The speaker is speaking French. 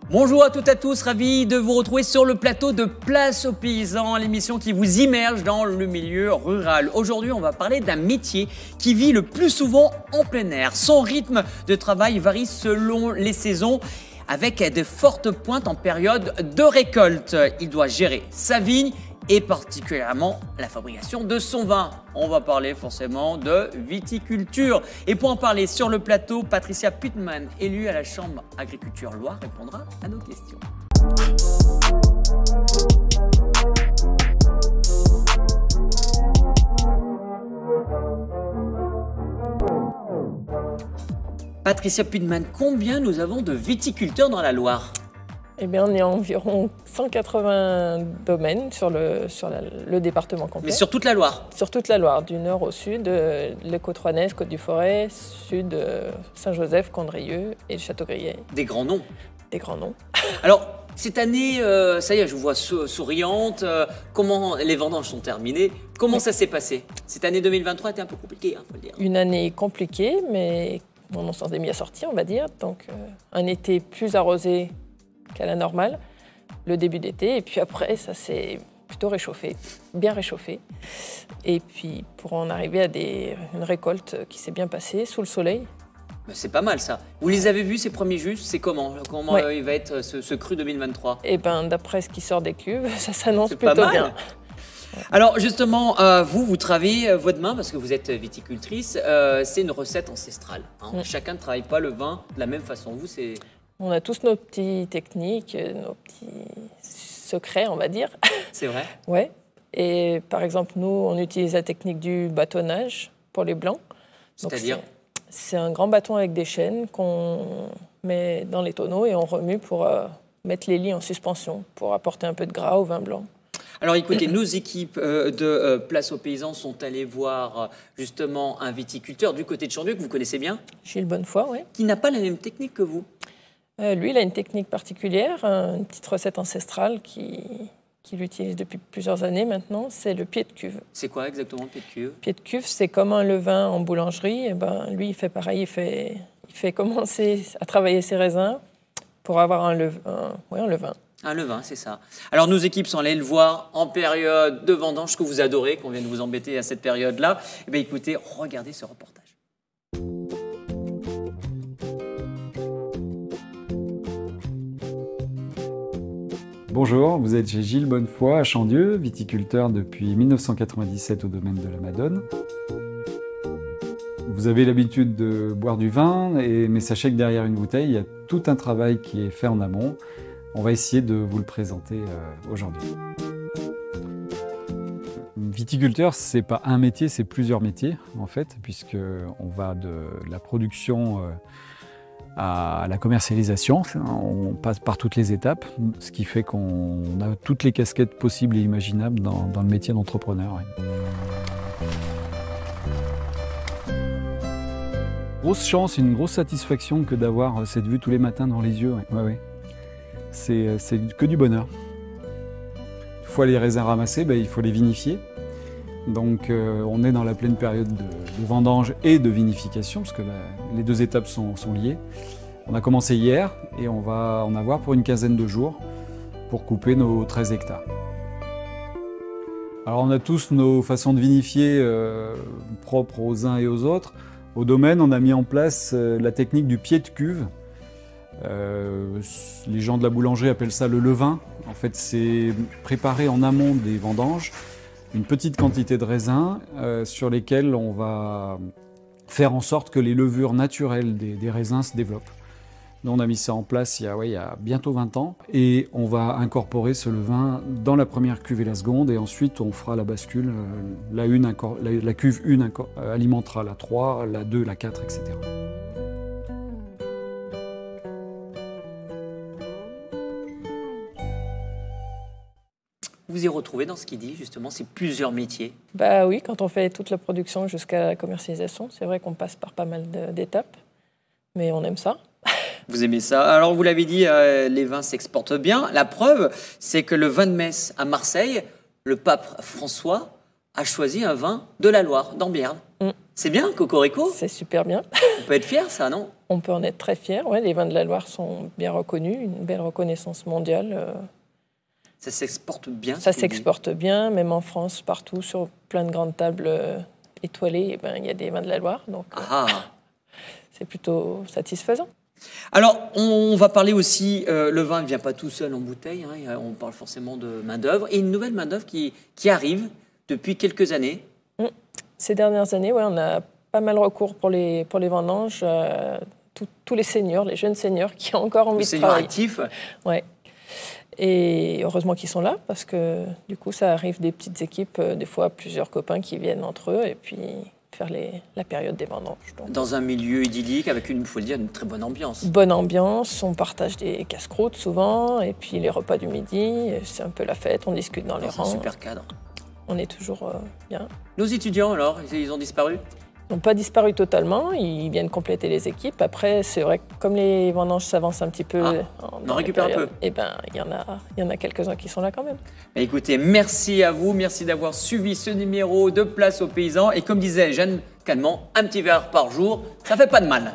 Bonjour à toutes et à tous, ravi de vous retrouver sur le plateau de Place aux Paysans, l'émission qui vous immerge dans le milieu rural. Aujourd'hui, on va parler d'un métier qui vit le plus souvent en plein air. Son rythme de travail varie selon les saisons, avec de fortes pointes en période de récolte. Il doit gérer sa vigne et particulièrement la fabrication de son vin. On va parler forcément de viticulture. Et pour en parler sur le plateau, Patricia Putman, élue à la Chambre Agriculture Loire, répondra à nos questions. Patricia Putman, combien nous avons de viticulteurs dans la Loire ? Eh bien, on est environ 180 domaines sur le département complet. Mais sur toute la Loire ? Sur toute la Loire, du nord au sud, les Côtes-Rouennaises, Côte-du-Forêt, sud, Saint-Joseph, Condrieu et le Château-Grillet. Des grands noms. Des grands noms. Alors, cette année, ça y est, je vous vois souriante. Comment les vendanges sont terminées? Comment ça s'est passé? Cette année 2023 était un peu compliquée, faut le dire. Une année compliquée, mais on s'en est mis à sortir, on va dire. Donc, un été plus arrosé qu'à la normale, le début d'été, et puis après ça s'est plutôt réchauffé, bien réchauffé, et puis pour en arriver à une récolte qui s'est bien passée sous le soleil. C'est pas mal ça. Vous les avez vus ces premiers jus? C'est comment ouais. Il va être ce cru 2023? Eh ben d'après ce qui sort des cuves, ça s'annonce plutôt plutôt bien. Alors justement, vous travaillez votre main parce que vous êtes viticultrice, c'est une recette ancestrale. Hein. Chacun ne travaille pas le vin de la même façon. Vous, c'est... On a tous nos petites techniques, nos petits secrets, on va dire. C'est vrai? Ouais. Et par exemple, nous, on utilise la technique du bâtonnage pour les blancs. C'est-à-dire? C'est un grand bâton avec des chaînes qu'on met dans les tonneaux et on remue pour mettre les lits en suspension, pour apporter un peu de gras au vin blanc. Alors écoutez, nos équipes de Place aux Paysans sont allées voir justement un viticulteur du côté de Chandieu, que vous connaissez bien. Gilles Bonnefoy, oui. Qui n'a pas la même technique que vous. Lui, il a une technique particulière, une petite recette ancestrale qu'il utilise depuis plusieurs années maintenant, c'est le pied de cuve. C'est quoi exactement le pied de cuve? Pied de cuve, c'est comme un levain en boulangerie. Et ben, lui, il fait pareil, il fait commencer à travailler ses raisins pour avoir un levain. Un levain, c'est ça. Alors, nos équipes sont allées le voir en période de vendange, ce que vous adorez, qu'on vienne vous embêter à cette période-là. Eh bien, écoutez, regardez ce reportage. Bonjour, vous êtes chez Gilles Bonnefoy à Chandieu, viticulteur depuis 1997 au domaine de la Madone. Vous avez l'habitude de boire du vin, mais sachez que derrière une bouteille, il y a tout un travail qui est fait en amont. On va essayer de vous le présenter aujourd'hui. Viticulteur, c'est pas un métier, c'est plusieurs métiers en fait, puisqu'on va de la production à la commercialisation, on passe par toutes les étapes, ce qui fait qu'on a toutes les casquettes possibles et imaginables dans le métier d'entrepreneur. Ouais. Grosse chance, une grosse satisfaction que d'avoir cette vue tous les matins dans les yeux. Ouais. Ouais. C'est que du bonheur. Une fois les raisins ramassés, il faut les vinifier. Donc on est dans la pleine période de vendange et de vinification, parce que les deux étapes sont liées. On a commencé hier et on va en avoir pour une quinzaine de jours pour couper nos 13 hectares. Alors on a tous nos façons de vinifier propres aux uns et aux autres. Au domaine, on a mis en place la technique du pied de cuve. Les gens de la boulangerie appellent ça le levain. En fait, c'est préparé en amont des vendanges. Une petite quantité de raisins sur lesquels on va faire en sorte que les levures naturelles des raisins se développent. Nous, on a mis ça en place il y a bientôt 20 ans et on va incorporer ce levain dans la première cuve et la seconde et ensuite on fera la bascule. La cuve 1 alimentera la 3, la 2, la 4, etc. Vous y retrouvez dans ce qu'il dit, justement, c'est plusieurs métiers. Bah oui, quand on fait toute la production jusqu'à la commercialisation, c'est vrai qu'on passe par pas mal d'étapes, mais on aime ça. Vous aimez ça? Alors, vous l'avez dit, les vins s'exportent bien. La preuve, c'est que le vin de Metz à Marseille, le pape François a choisi un vin de la Loire, d'Ambierne. C'est bien, Cocorico. C'est super bien. On peut être fier, ça, non? On peut en être très fiers. Ouais, les vins de la Loire sont bien reconnus, une belle reconnaissance mondiale. Ça s'exporte bien. Ça s'exporte bien, même en France, partout, sur plein de grandes tables étoilées, eh ben, il y a des vins de la Loire. Donc, c'est plutôt satisfaisant. Alors, on va parler aussi, le vin ne vient pas tout seul en bouteille, hein, on parle forcément de main-d'œuvre, et une nouvelle main-d'œuvre qui arrive depuis quelques années. Ces dernières années, ouais, on a pas mal recours pour les vendanges, tous les seniors, les jeunes seniors qui ont encore envie de travailler. Actifs. Ouais. Et heureusement qu'ils sont là, parce que du coup, ça arrive des petites équipes, des fois plusieurs copains qui viennent entre eux, et puis faire la période des vendanges. Donc, dans un milieu idyllique, avec il faut le dire, une très bonne ambiance. Bonne ambiance, on partage des casse-croûtes souvent, et puis les repas du midi, c'est un peu la fête, on discute dans les rangs. C'est un super cadre. On est toujours bien. Nos étudiants, alors, ils ont disparu? Ils n'ont pas disparu totalement, ils viennent compléter les équipes. Après, c'est vrai que comme les vendanges s'avancent un petit peu, on en récupère un peu. Eh ben, il y en a quelques-uns qui sont là quand même. Mais écoutez, merci à vous, merci d'avoir suivi ce numéro de Place aux Paysans. Et comme disait Jeanne Calment, un petit verre par jour, ça fait pas de mal.